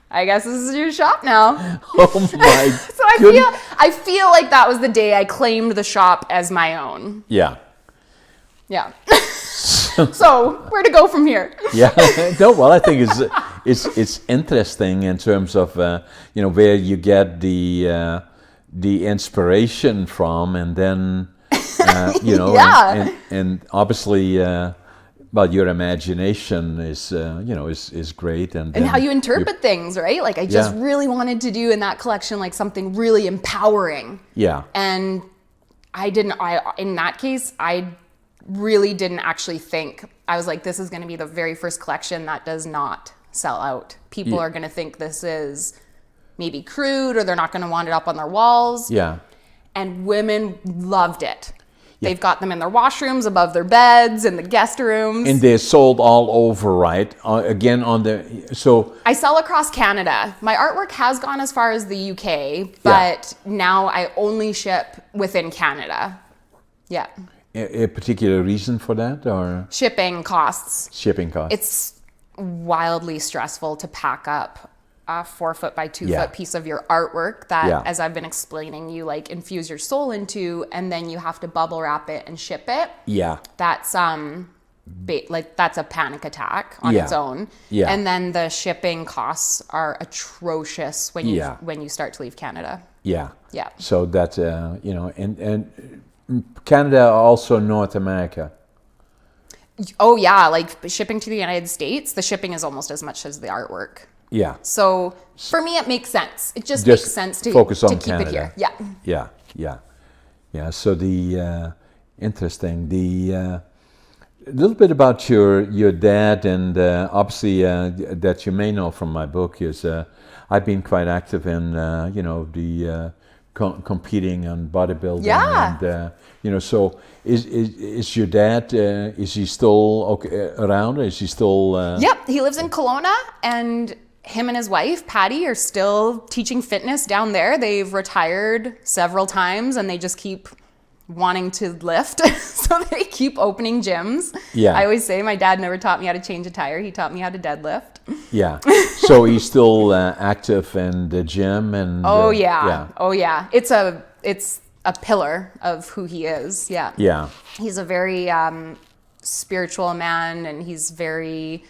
I guess this is your shop now. Oh my So I feel like that was the day I claimed the shop as my own. Yeah. Yeah. So where to go from here? Yeah. No, well, I think it's interesting in terms of where you get the inspiration from, and then Yeah. and obviously your imagination is great, and how you interpret things, right? I just Yeah. really wanted to do in that collection something really empowering. Yeah. And in that case, I really didn't actually think. I was like, this is going to be the very first collection that does not sell out. People are going to think this is maybe crude, or they're not going to want it up on their walls. Yeah. And women loved it. Yeah. They've got them in their washrooms, above their beds, in the guest rooms. And they're sold all over, right? Again, I sell across Canada. My artwork has gone as far as the UK, but now I only ship within Canada. Yeah. A particular reason for that, or? Shipping costs. Shipping costs. It's wildly stressful to pack up a 4 foot by 2 foot piece of your artwork that, as I've been explaining, you infuse your soul into, and then you have to bubble wrap it and ship it. Yeah. That's that's a panic attack on its own. Yeah. And then the shipping costs are atrocious when you start to leave Canada. Yeah. Yeah. So that and Canada, also North America. Oh yeah, shipping to the United States, the shipping is almost as much as the artwork. Yeah. So for me, it makes sense. It just makes sense to focus on keep Canada. it here. Yeah. So interesting. A little bit about your dad, and obviously that you may know from my book is I've been quite active in the competing and bodybuilding. Yeah. And so is your dad? Is he still around? Is he still? Yep, he lives in Kelowna, and him and his wife Patty are still teaching fitness down there. They've retired several times, and they just keep wanting to lift, so they keep opening gyms. Yeah. I always say my dad never taught me how to change a tire. He taught me how to deadlift. Yeah. So he's still active in the gym, and Oh yeah. It's a pillar of who he is. Yeah. Yeah. He's a very spiritual man, and he's very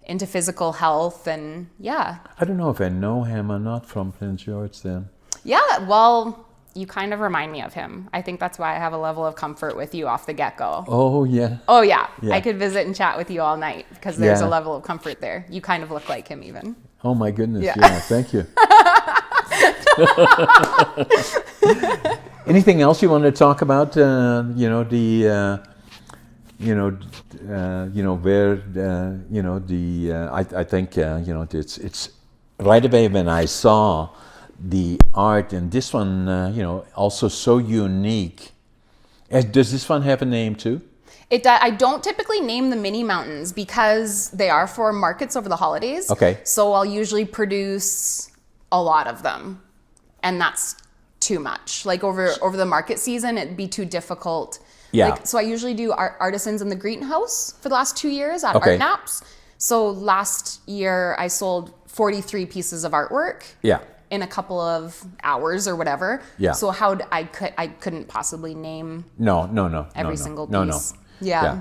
into physical health, and I don't know if I know him or not from Prince George then. Yeah, well, you kind of remind me of him. I think that's why I have a level of comfort with you off the get-go. Oh, yeah. Oh, yeah. I could visit and chat with you all night because there's a level of comfort there. You kind of look like him even. Oh, my goodness. Yeah. Thank you. Anything else you want to talk about? where I think it's right away when I saw the art, and this one also so unique. Does this one have a name too? I don't typically name the mini mountains because they are for markets over the holidays. Okay. So I'll usually produce a lot of them, and that's too much. Like over the market season, it'd be too difficult. Yeah. So I usually do artisans in the greenhouse for the last 2 years at Okay. Art Naps. So last year I sold 43 pieces of artwork. Yeah. In a couple of hours or whatever. Yeah. So I couldn't possibly name every single piece. No. Yeah.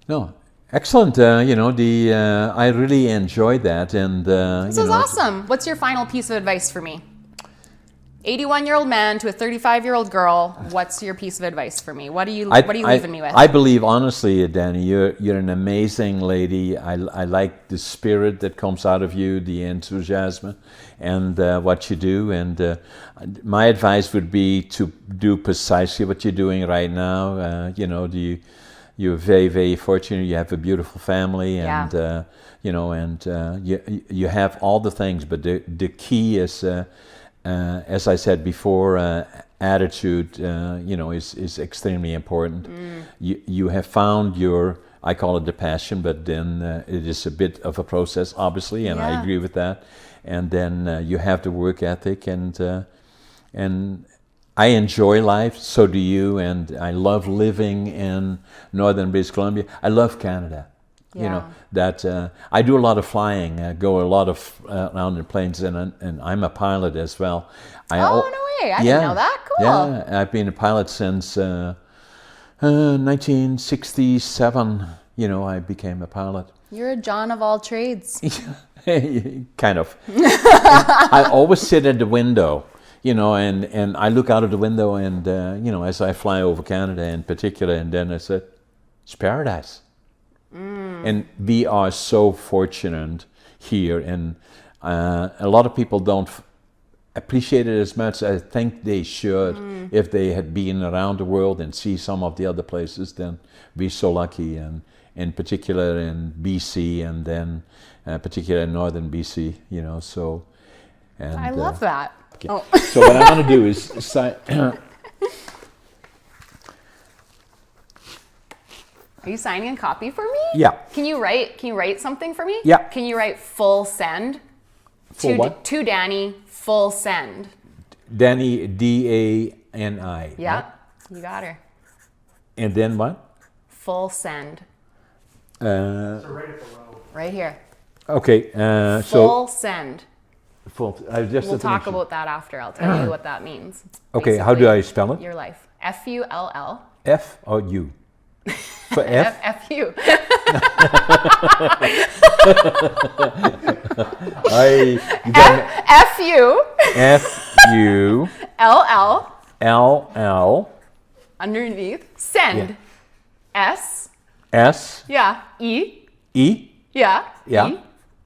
No. Excellent. I really enjoyed that, and This was awesome. What's your final piece of advice for me? 81-year-old man to a 35-year-old girl. What's your piece of advice for me? What are you leaving me with? I believe honestly, Dani, you're an amazing lady. I like the spirit that comes out of you, the enthusiasm, and what you do. And my advice would be to do precisely what you're doing right now. You're very, very fortunate. You have a beautiful family, and you have all the things. But the key is, as I said before, attitude. Is extremely important. You have found I call it the passion, but then it is a bit of a process, obviously, and I agree with that. And then you have the work ethic, and I enjoy life, so do you, and I love living in northern British Columbia. I love Canada. Yeah. I do a lot of flying, go a lot of around in planes, and I'm a pilot as well. No way! I didn't know that. Cool. Yeah, I've been a pilot since 1967. I became a pilot. You're a John of all trades. Kind of. I always sit at the window. And I look out of the window, and as I fly over Canada in particular, and then I said, it's paradise. And we are so fortunate here, and a lot of people don't appreciate it as much as I think they should. If they had been around the world and see some of the other places, then we're so lucky, and in particular in BC, and then particularly in northern BC, so. And, I love that. Oh. So what I'm going to do is sign. Are you signing a copy for me? Yeah. Can you write something for me? Yeah. Can you write full send? Full what? To Dani, full send. Dani, D-A-N-I. Yeah. Right? You got her. And then what? Full send. So right at the row. Right here. Okay. Full send. We'll talk about that after. I'll tell you what that means. Okay, how do I spell it? Your life. F-U-L-L. F or U? For F? F-U. F-U. F-U. L-L. L-L. Underneath. Send. Yeah. S. S. Yeah. E. E. Yeah. Yeah. E.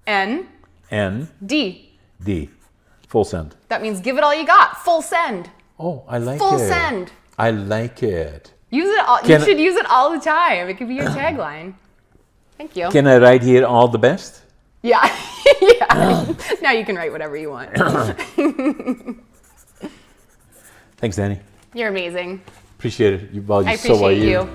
N. N. D. D. Full send. That means give it all you got. Full send. Oh, I like Full it. Full send. I like it. Use it all. You should use it all the time. It could be your tagline. Thank you. Can I write here all the best? Yeah. Yeah. Now you can write whatever you want. Thanks, Dani. You're amazing. Appreciate it. I appreciate you.